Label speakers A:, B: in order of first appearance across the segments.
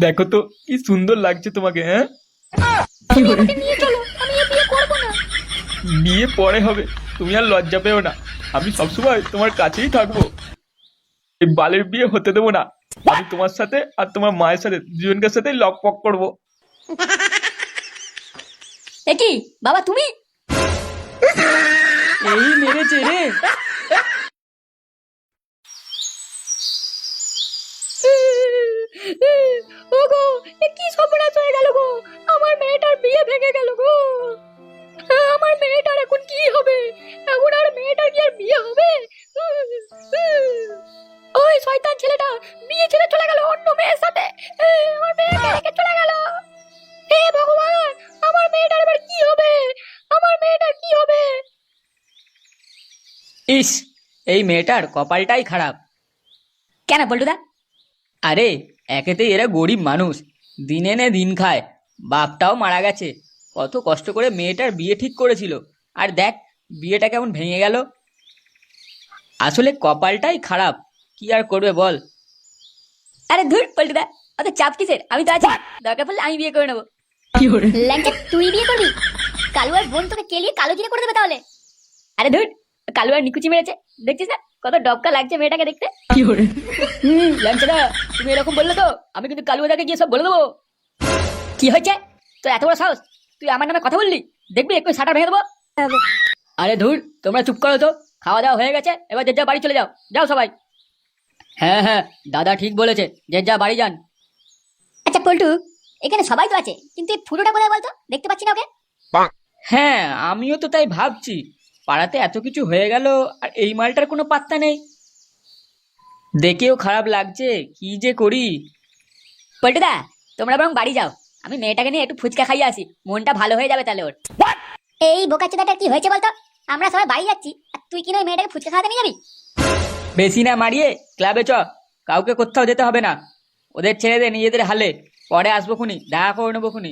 A: দেখো তো কি সুন্দর লাগছে তোমাকে। হ্যাঁ,
B: নিয়ে চলো, আমি এ বিয়ে করবো না।
A: বিয়ে পরে হবে, তুমি আর লজ্জা পেও না। আমি সবসময় তোমার কাছেই থাকবো। এই বালের বিয়ে হতে দেবো না। আমি তোমার সাথে আর তোমার মায়ের সাথে দুজনকার সাথে লক পক করবো।
B: এ কি বাবা তুমি?
C: এই মেরেছে রে।
B: ওগো, এ কি সর্বনাশ হয়ে গেল গো। আমার মেয়েটার বিয়ে ভেঙে গেল গো। আমার মেয়েটার এখন কি হবে? এখন আর মেয়েটার কি আর বিয়ে হবে? ওই শয়তান ছেলেটা বিয়ে ছেড়ে চলে গেল অন্য মেয়ের সাথে। আমার মেয়েকে রেখে চলে গেল। হে ভগবান, আমার মেয়েটার এবার কি হবে? আমার মেয়েটার কি হবে?
C: ইস, এই মেয়েটার কপালটাই খারাপ।
B: কেন বলটুদা?
C: আরে একেতেই এরা গরিব মানুষ, দিন এনে দিন খায়। বাপটাও মারা গেছে, কত কষ্ট করে মেয়েটার বিয়ে ঠিক করেছিল, আর দেখ বিয়েটা কেমন ভেঙে গেল। আসলে কপালটাই খারাপ, কি আর করবে বল।
B: আরে ধুর পল্টুদা, অত চাপ কিসের? আমি তো আছি, দরকার পড়লে আমি বিয়ে করে নেবো। ল্যাংচা তুই বিয়ে করবি? কালু আর বোন তোকে কেলিয়ে কালো জিরে করে দেবে তাহলে। আরে ধুর, কালু আর নিকুচি মেরেছে, দেখছিস না কত ডবকা লাগছে মেয়েটাকে দেখতে।
C: ল্যাংচাদা, তুমি এরকম বললে তো আমি কিন্তু কালুদাকে গিয়ে সব বলে দেবো।
B: কি হয়েছে তোর এত বড় সাহস? তুই আমার নামে কথা বললি? দেখবি একটু শাটার ভেঙে দেবো।
C: আরে ধুর, তোমরা চুপ করো তো। খাওয়া দাওয়া হয়ে গেছে, এবার যে যা বাড়ি চলে যাও। যাও সবাই। হ্যাঁ হ্যাঁ, দাদা ঠিক বলেছে, যে যা বাড়ি যান।
B: আচ্ছা পল্টু, এখানে সবাই তো আছে, কিন্তু এই ফুটোটা কোথায় বলতো? দেখতে পাচ্ছি না ওকে।
C: হ্যাঁ, আমিও তো তাই ভাবছি। পাড়াতে এত কিছু হয়ে গেল, আর এই মালটার কোনো পাত্তা নেই। দেখেও খারাপ লাগছে, কি যে করি।
B: পল্টুদা, তোমরা বরং বাড়ি যাও, আমি মেয়েটাকে নিয়ে একটু ফুচকা খাইয়ে আসি, মনটা ভালো হয়ে যাবে তাহলে ওর। এই বোকাচোদাটা কি হয়েছে বলতো? আমরা সবাই বাড়ি যাচ্ছি আর তুই কিনা ওই মেয়েটাকে ফুচকা খাওয়াতে নিয়ে যাবি?
C: বেশি না মারিয়ে ক্লাবে চ। কাউকে কোথাও যেতে হবে না, ওদের ছেড়ে দে নিজেদের হালে। পরে আসবো খুনি, দেখা করে নেবো খুনি।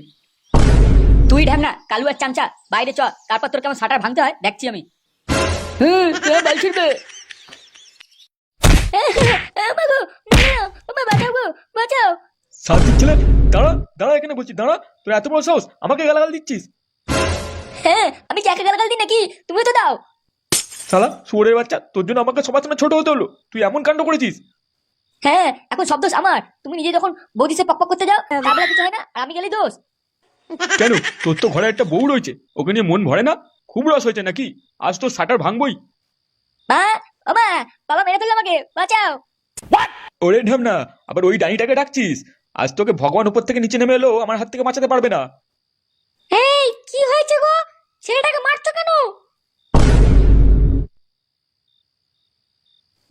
B: তুই ঢ্যামনা কালু আর চামচা বাইরে চ, তারপর তোর কেমন শাটার ভাঙতে হয় দেখছি আমি।
C: বলছিস
B: বাঁচাও গো, বাঁচাও।
A: শান্তির ছেলে, দাঁড়া দাঁড়া, এখানে বলছি দাঁড়া। তোর এত বড় সাহস আমাকে গালাগাল দিচ্ছিস?
B: হ্যাঁ, আমি যাকে গালাগাল দিই নাকি? তুমি তো দাও।
A: শালা শুয়োরের বাচ্চা, তোর জন্য আমাকে সবার সামনে ছোট হতে হলো। তুই এমন কাণ্ড করেছিস।
B: হ্যাঁ, এখন সব দোষ আমার। তুমি নিজে যখন বৌদিসে পক করতে যাও তারপরে কিছু হয় না, আর আমি গেলেই দোষ।
A: কেন, তোর তো ঘরে একটা বউ রয়েছে, ওকে নিয়ে মন ভরে না? খুব রস হয়েছে নাকি? আজ তোর শাটার ভাঙবই।
B: মা, ও মা, বাবা মেরে ফেললো আমাকে, বাঁচাও।
A: ওরে ঢ্যামনা, আবার ওই ডাইনিটাকে ডাকছিস? আজ তোকে ভগবান উপর থেকে নিচে নেমে এলো, আমার হাত থেকে বাঁচাতে পারবে না।
B: এই কি হয়েছে গো? ছেলেটাকে মারছো কেন?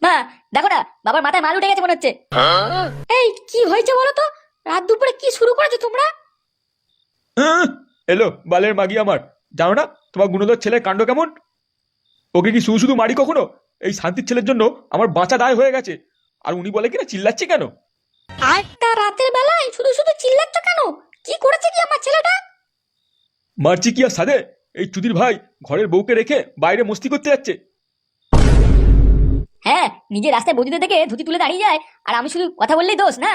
B: মা, দেখো না, বাবার মাথায় মাল উঠে গেছে মনে হচ্ছে। এই কি হয়েছে বলো তো? রাত দুপুরে কি শুরু করেছো তোমরা?
A: এলো বালের মাগি আমার। জানো না তোমার গুণধর ছেলের কাণ্ড কেমন? ওকে কি শুধু শুধু মারি কখনো? এই শান্তির ছেলের জন্য আমার বাঁচা দায় হয়ে গেছে। আর উনি বলে কিনা চিল্লাচ্ছে কেন?
B: আটটা রাতের বেলায় শুধু শুধু চিল্লাচ্ছ কেন? কি করেছে কি আমার ছেলেটা?
A: মারছি কি আর সাদে? এই চুদির ভাই ঘরের বউকে রেখে বাইরে মস্তি করতে যাচ্ছে।
B: হ্যাঁ, নিজে রাস্তায় বৌদিদের দেখে ধুতি তুলে দাঁড়িয়ে যায়, আর আমি শুধু কথা বললেই দোষ না?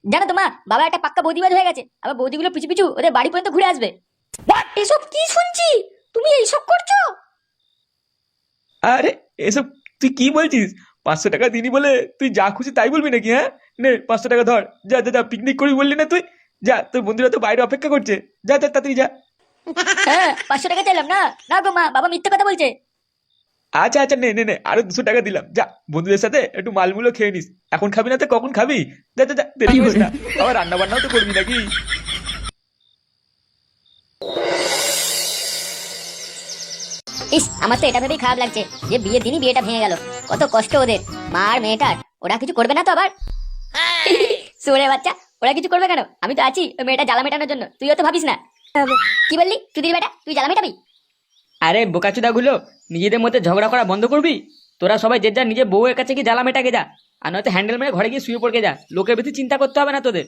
B: জানো তো মা, বাবা একটা পাক্কা বৌদিবাজ হয়ে গেছে, আবার বৌদিগুলো পিছু পিছু ওদের বাড়ি পর্যন্ত ঘুরে আসবে। এসব কি শুনছি? তুমি এইসব করছো?
A: আরে এসব তুই কি বলছিস? 500 টাকা দিনি বলে তুই যা খুশি তাই বলবি নাকি? হ্যাঁ, নে 500 টাকা ধর, যা যা যা, পিকনিক করবি বললি না তুই? যা, তোর বন্ধুরা তো বাইরে অপেক্ষা করছে, যা যা তাড়াতাড়ি যা।
B: হ্যাঁ, 500 টাকা চাইলাম না। না গো মা, বাবা মিথ্যে কথা বলছে।
A: আচ্ছা আচ্ছা, নে নে নে, আরো 200 টাকা দিলাম, যা বন্ধুদের সাথে একটু মালমূলো খেয়ে নিস। এখন খাবি না তো কখন খাবি? যা যা যা, দেরি করিস না। আবার রান্না বান্নাও তো করবি নাকি?
B: ইস, আমার তো এটা ভেবেই খারাপ লাগছে যে বিয়ের দিনই বিয়েটা ভেঙে গেল। কত কষ্ট ওদের, মা আর মেয়েটার। ওরা কিছু করবে না তো আবার? সুরে বাচ্চা, ওরা কিছু করবে কেন? আমি তো আছি ওই মেয়েটা জ্বালা মেটানোর জন্য, তুইও তো ভাবিস না। কি বললি চুদির বেটা, তুই জ্বালা মেটাবি?
C: আরে বোকাচোদাগুলো, নিজেদের মধ্যে ঝগড়া করা বন্ধ করবি? তোরা সবাই যে যা নিজের বউয়ের কাছে গিয়ে জ্বালা মেটাকে যা, আর নয়তো হ্যান্ডেল মেরে ঘরে গিয়ে শুয়ে পড়কে যা। লোকের বেশি চিন্তা করতে হবে না তোদের।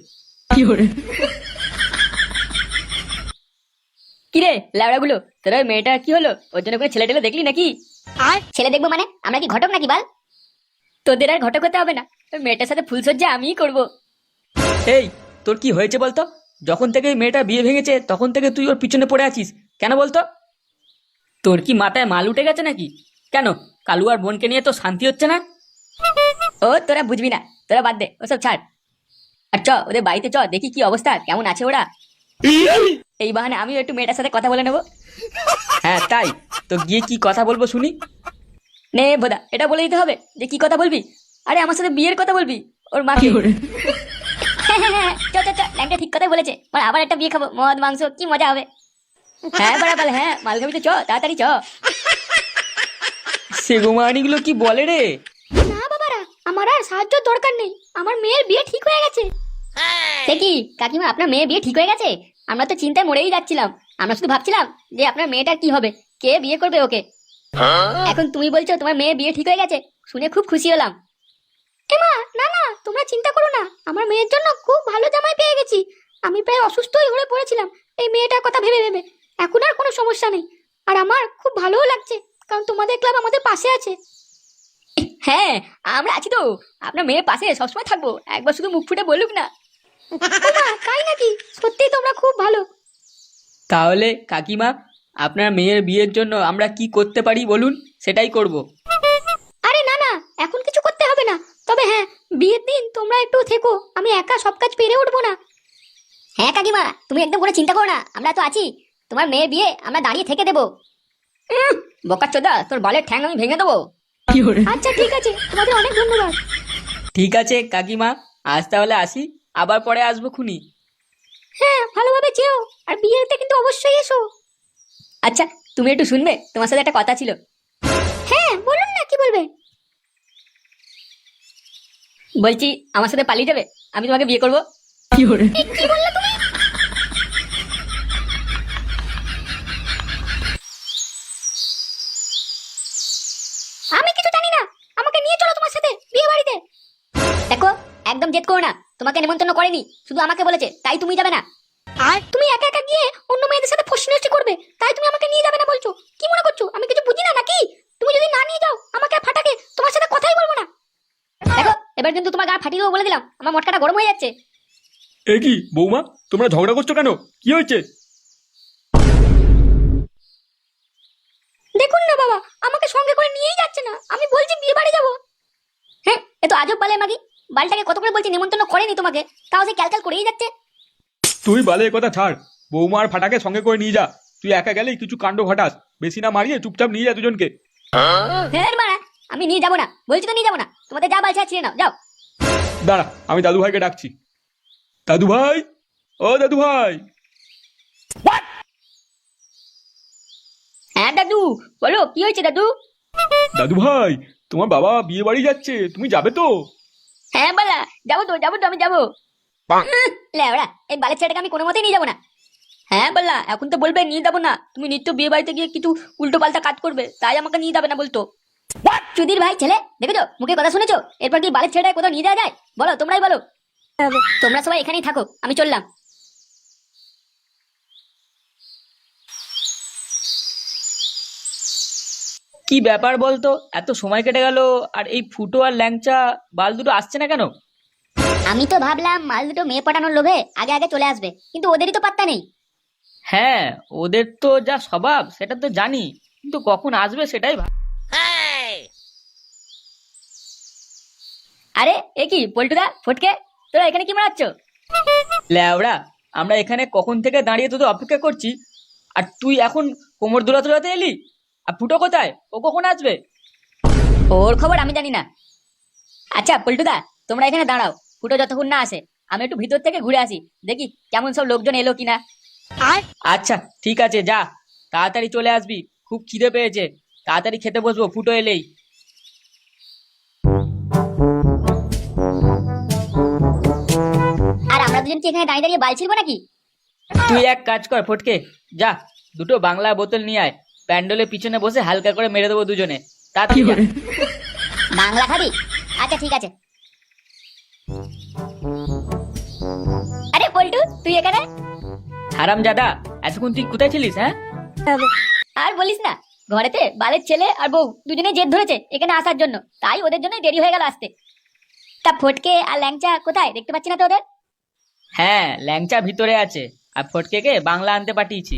B: কিরে ল্যাবড়াগুলো, তোরা ওই মেয়েটা কি হলো? ওর জন্য কোনো ছেলে টেলে দেখলি নাকি? আর ছেলে দেখবো মানে? আমরা কি ঘটক নাকি বাল? তোদের আর ঘটক হতে হবে না, ওই মেয়েটার সাথে ফুলসজ্জা আমিই করবো।
C: এই, তোর কি হয়েছে বলতো? যখন থেকে এই মেয়েটা বিয়ে ভেঙেছে তখন থেকে তুই ওর পিছনে পড়ে আছিস কেন বলতো? তোর কি মাথায় মাল উঠে গেছে নাকি? কেন কালু আর বোনকে নিয়ে তো শান্তি হচ্ছে না?
B: ও তোরা বুঝবি না, তোরা বাদ দে ওসব ছাড়। আর চ ওদের বাড়িতে চ, দেখি কি অবস্থা, কেমন আছে ওরা। এই বাহানে আমিও একটু মেয়েটার সাথে কথা বলে নেবো।
C: হ্যাঁ তাই, তো গিয়ে কি কথা বলবো শুনি।
B: নে বোদা, এটা বলে দিতে হবে যে কি কথা বলবি? আরে আমার সাথে বিয়ের কথা বলবি, ওর মাকে। চ চ চ, ল্যাংটা ঠিক কথাই বলেছে, মানে আবার একটা বিয়ে খাবো, মদ মাংস, কি মজা হবে। হ্যাঁ বরাবর, হ্যাঁ মাল খাবি তো চ, তাড়াতাড়ি চ।
C: সেগুমানিগুলো কি বলে রে?
B: না বাবারা, আমার আর সাহায্য দরকার নেই, আমার মেয়ের বিয়ে ঠিক হয়ে গেছে। সে কি কাকিমা, আপনার মেয়ের বিয়ে ঠিক হয়ে গেছে? আমরা তো চিন্তায় মরেই যাচ্ছিলাম। আমরা শুধু ভাবছিলাম যে আপনার মেয়েটার কি হবে, কে বিয়ে করবে ওকে। এখন তুমি বলছো তোমার মেয়ের বিয়ে ঠিক হয়ে গেছে, শুনে খুব খুশি হলাম। এমা না না, তোমরা চিন্তা করো না, আমার মেয়ের জন্য খুব ভালো জামাই পেয়ে গেছি। আমি প্রায় অসুস্থই হয়ে পড়েছিলাম এই মেয়েটার কথা ভেবে ভেবে। এখন আর কোনো সমস্যা নেই, আর আমার খুব ভালোও লাগছে, কারণ তোমাদের ক্লাব আমাদের পাশে আছে। হ্যাঁ আমরা আছি তো, আপনার মেয়ের পাশে সবসময় থাকবো, একবার শুধু মুখ ফুটে বলুক না। তাই নাকি? সত্যি তোমরা খুব ভালো।
C: তাহলে কাকিমা, আপনার মেয়ের বিয়ের জন্য আমরা কি করতে পারি বলুন, সেটাই করব।
B: আরে না না, এখন কিছু করতে হবে না, তবে হ্যাঁ বিয়ের দিন তোমরা একটু থেকো, আমি একা সব কাজ পেরে উঠবো না। হ্যাঁ কাকিমা, তুমি একদম কোনো চিন্তা করো না, আমরা তো আছি। তোমার মেয়ের বিয়ে আমরা দাঁড়িয়ে থেকে দেবো। বোকাচোদা, তোর বলের ঠ্যাং আমি ভেঙে দেবো। আচ্ছা ঠিক আছে, তোমাদের অনেক ধন্যবাদ।
C: ঠিক আছে কাকিমা, আজ তাহলে আসি, আবার পরে আসবো খুনি।
B: হ্যাঁ ভালোভাবে যেও, আর বিয়েতে কিন্তু অবশ্যই এসো। আচ্ছা তুমি একটু শুনবে, তোমার সাথে একটা কথা ছিল। হ্যাঁ বলুন না, কি বলবে? বলছি আমার সাথে পালিয়ে যাবে, আমি তোমাকে বিয়ে করবো। কি বললে তুমি? আমি কিছু জানি না, আমাকে নিয়ে চলো তোমার সাথে বিয়ে বাড়িতে। দেখো একদম জেদ করো না, তোমাকে নেমন্তন্ন করেনি, শুধু আমাকে বলেছে, তাই তুমি যাবে না। আর তুমি একা একা গিয়ে অন্য মেয়েদের সাথে ফষ্টি করবে, তাই তুমি আমাকে নিয়ে যাবে না বলছো? কি মনে করছো আমি কিছু বুঝি না নাকি? তুমি যদি না নিয়ে যাও আমাকে আর ফাটাকে তোমার সাথে কথাই বলবো না। দেখো এবার কিন্তু তোমার গা ফাটিয়ে দেবো বলে দিলাম, আমার মটকাটা গরম হয়ে যাচ্ছে।
A: এ কি বৌমা, তোমরা ঝগড়া করছো কেন? কি হয়েছে?
B: দেখুন না বাবা, আমাকে সঙ্গে করে নিয়েই যাচ্ছে না, আমি বলছি বিয়ে বাড়ি যাবো। হ্যাঁ এ তো আজব বালে মাগি, বালটাকে কত করে বলছি নেমন্তন্ন করেনি তোমাকে, তাও সে ক্যালক্যাল করেই যাচ্ছে।
A: তুই বালে এ কথা ছাড়, বৌমা আর ফাটাকে সঙ্গে করে নিয়ে যা। তুই একা গেলেই কিছু কাণ্ড ঘটাস, বেশি না মারিয়ে চুপচাপ নিয়ে যা দুজনকে।
B: ফের মারা, আমি নিয়ে যাবো না, বলছি তো নিয়ে যাবো না, তোমাদের যা বালছা ছিঁড়ে নাও, যাও।
A: দাঁড়া, আমি দাদু ভাইকে ডাকছি। দাদু ভাই, ও দাদু ভাই।
B: হ্যাঁ দাদু, বলো কি হয়েছে দাদু?
A: দাদু ভাই, তোমার বাবা বিয়ে বাড়ি যাচ্ছে, তুমি যাবে তো?
B: হ্যাঁ বালা, যাবো তো যাবো তো, আমি যাবো। লেওড়া, এই বালের ছেলেটাকে আমি কোনো মতেই নিয়ে যাবো না। হ্যাঁ বললা, এখন তো বলবে নিয়ে যাবো না, তুমি নিত্য বিয়ে বাড়িতে গিয়ে কিছু উল্টো পাল্টা কাজ করবে, তাই আমাকে নিয়ে যাবে না বলতো। চুদির ভাই ছেলে, দেখেছো মুখে কথা শুনেছো? এরপর কি বালের ছেলেটাকে কোথাও নিয়ে যাওয়া যায়? বলো, তোমরাই বলো। তোমরা সবাই এখানেই থাকো, আমি চললাম।
C: কি ব্যাপার বলতো, এত সময় কেটে গেল আর এই ফুটো আর ল্যাংচা বাল দুটো আসছে না কেন?
B: আমি তো ভাবলাম মাল দুটো মেয়ে পটানোর লোভে আগে আগে চলে আসবে, কিন্তু ওদেরই তো পাত্তা নেই।
C: হ্যাঁ, ওদের তো যা স্বভাব সেটা তো জানি, কিন্তু কখন আসবে সেটাই
B: আরে এ কি পল্টুদা, ফটকে, তোরা এখানে কি মারাচ্ছ?
C: ল্যাওড়া, আমরা এখানে কখন থেকে দাঁড়িয়ে তোদের অপেক্ষা করছি, আর তুই এখন কোমর দোলাতে দোলাতে এলি। আর ফুটো কোথায়, ও কখন আসবে?
B: ওর খবর আমি জানি না। আচ্ছা পল্টুদা, তোমরা এখানে দাঁড়াও, ফুটো যতক্ষণ না আসে আমি একটু ভিতর থেকে ঘুরে আসি, দেখি কেমন সব লোকজন এলো কিনা।
C: আচ্ছা ঠিক আছে, যা, তাড়াতাড়ি চলে আসবি, খুব খিদে পেয়েছে, তাড়াতাড়ি খেতে বসবো ফুটো এলেই।
B: আর আমরা দুজন কি এখানে দাঁড়িয়ে দাঁড়িয়ে বাল ছিড়বো নাকি?
C: তুই এক কাজ কর ফটকে, যা দুটো বাংলা বোতল নিয়ে আয়, প্যান্ডেলের পিছনে বসে হালকা করে মেরে দেবো দুজনে, তাড়াতাড়ি যা।
B: বাংলা খাবি? আচ্ছা ঠিক আছে। আরে পল্টু, তুই এখানে?
C: হারাম জাদা, এতক্ষণ তুই কোথায় ছিলিস? হ্যাঁ,
B: আর বলিস না, ঘরেতে বালের ছেলে আর বউ দুজনে জেদ ধরেছে এখানে আসার জন্য, তাই ওদের জন্য দেরি হয়ে গেল আসতে। তা ফটকে আর ল্যাংচা কোথায়, দেখতে পাচ্ছি না তো ওদের।
C: হ্যাঁ, ল্যাংচা ভিতরে আছে, আর ফটকেকে বাংলা আনতে পাঠিয়েছি।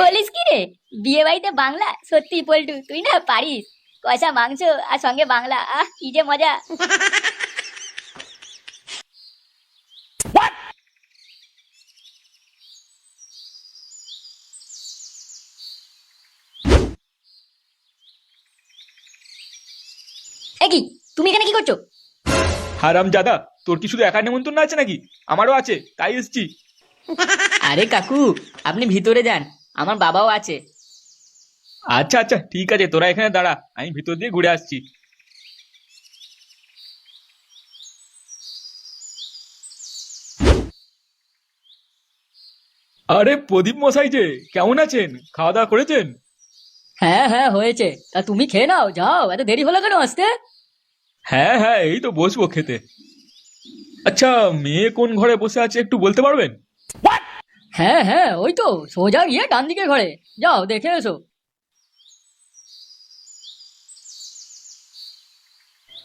B: বলিস কি রে, বিয়ে বাড়িতে বাংলা? সত্যি পল্টু, তুই না পারিস। কষা মাংস আর সঙ্গে বাংলা, আহ কি যে মজা। এ কি, তুমি এখানে কি করছো?
A: হারাম জাদা, তোর কি শুধু একার নেমন্তন্ন আছে নাকি? আমারও আছে, তাই এসছি।
C: আরে কাকু, আপনি ভিতরে যান, আমার বাবাও আছে।
A: আচ্ছা আচ্ছা, ঠিক আছে, তোরা এখানে দাঁড়া, আমি ভিতর দিয়ে ঘুরে আসছি। আরে প্রদীপ মশাই যে, কেমন আছেন? খাওয়া দাওয়া করেছেন?
C: হ্যাঁ হ্যাঁ, হয়েছে। তা তুমি খেয়ে নাও, যাও, এত দেরি হলো কেন আসতে?
A: হ্যাঁ হ্যাঁ, এই তো বসবো খেতে। আচ্ছা, মেয়ে কোন ঘরে বসে আছে একটু বলতে পারবেন?
C: হ্যাঁ হ্যাঁ, ওই তো সোজা গিয়ে ডান দিকের ঘরে, যাও দেখে এসো।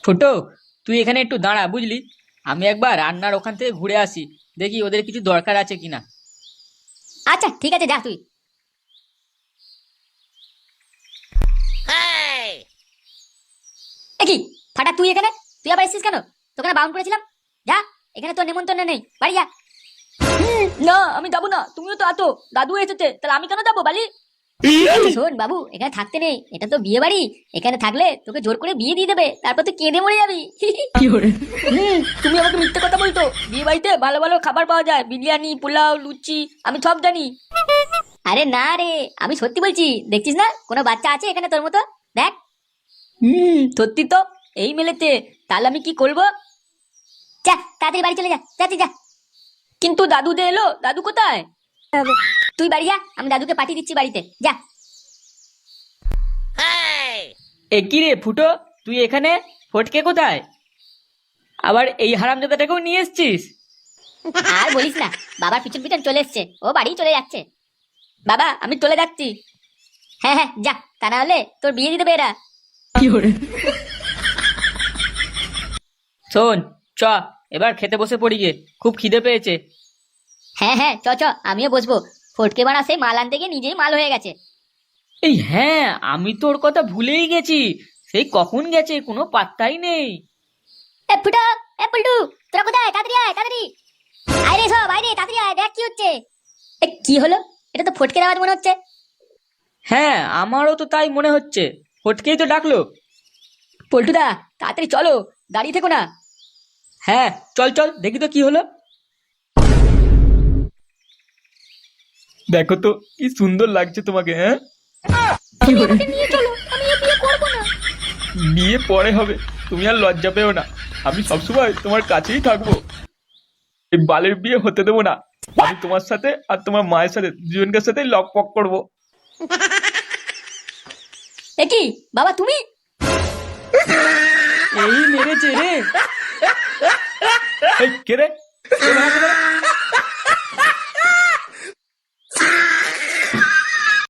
C: ফুটো, তুই এখানে একটু দাঁড়া, বুঝলি? আমি একবার রান্নার ওখান থেকে ঘুরে আসি, দেখি ওদের কিছু দরকার আছে কিনা।
B: আচ্ছা ঠিক আছে, যা তুই। এ কি ফাটা, তুই এখানে? তুই আবার এসেছিস কেন? তোকে না বারণ করেছিলাম, যা, এখানে তোর নেমন্তন্ন নেই, বাড়ি যা।
C: না, আমি যাবো না, তুমিও তো আতো, দাদু এসেছে, তাহলে আমি কেন যাবো বালি?
B: আচ্ছা, শোন বাবু, এখানে থাকতে নেই, এটা তো বিয়ে বাড়ি। এখানে থাকলে তোকে জোর করে বিয়ে দিয়ে দেবে, তারপর তুই কেঁদে মরে যাবি।
C: তুমি আমাকে মিথ্যে কথা বলতো, বিয়ে বাড়িতে ভালো ভালো খাবার পাওয়া যায়, বিরিয়ানি, পোলাও, লুচি, আমি সব জানি।
B: আরে না রে, আমি সত্যি বলছি, দেখছিস না কোনো বাচ্চা আছে এখানে তোর মতো? দেখ।
C: সত্যি তো, এই মেলেতে, তাহলে আমি কি করবো?
B: যা তাড়াতাড়ি বাড়ি চলে যা, যাচ্ছি যা।
C: কিন্তু দাদু দে এলো, দাদু কোথায়?
B: তুই বাড়ি যা, আমি দাদুকে পাঠিয়ে দিচ্ছি বাড়িতে, যা।
C: এ কি রে ফুটো, তুই এখানে? ফটকে কোথায়? আবার এই হারামজাদাটাকেও নিয়ে এসছিস?
B: আর বলিস না, বাবার পিছন পিছন চলে এসছে, ও বাড়ি চলে যাচ্ছে।
C: বাবা, আমি চলে যাচ্ছি।
B: হ্যাঁ হ্যাঁ, যা, তা না হলে তোর বিয়ে দিয়ে দেবে এরা।
C: শোন, চ, এবার খেতে বসে পড়ি গে, খুব খিদে পেয়েছে।
B: হ্যাঁ হ্যাঁ, চ চ, আমিও বসবো। ফটকে বানা সেই মাল আনতে গিয়ে নিজেই মাল হয়ে গেছে।
C: এই হ্যাঁ, আমি তোর কথা ভুলেই গেছি, সেই কখন গেছে কোনো পাত্তাই নেই।
B: এ ফুটা, এ পল্টু, তোরা কোথায়? তাড়াতাড়ি আয়, তাড়াতাড়ি আয় রে, সব আয় রে, তাড়াতাড়ি আয়, দেখ কি হচ্ছে। এ কি হলো? এটা তো ফটকের আওয়াজ মনে হচ্ছে।
C: হ্যাঁ, আমারও তো তাই মনে হচ্ছে, ফটকেই তো ডাকলো। পল্টুদা, তাড়াতাড়ি চলো, দাঁড়িয়ে থেকো না। হ্যাঁ, চল চল, দেখি তো কি হলো।
A: দেখো তো কি সুন্দর লাগছে তোমাকে, হ্যাঁ?
B: নিয়ে চলো, আমি এ বিয়ে করবো না।
A: বিয়ে পরে হবে, তুমি আর লজ্জা পেও না। আমি সবসময় তোমার কাছেই থাকবো। এই বালের বিয়ে হতে দেবো না। আমি তোমার সাথে আর তোমার মায়ের সাথে দুজনকার সাথে লক পক করবো।
B: এ কি বাবা, তুমি?
C: এই মেরেছে রে।
A: এই কে রে? কে বানাচ্ছে রে?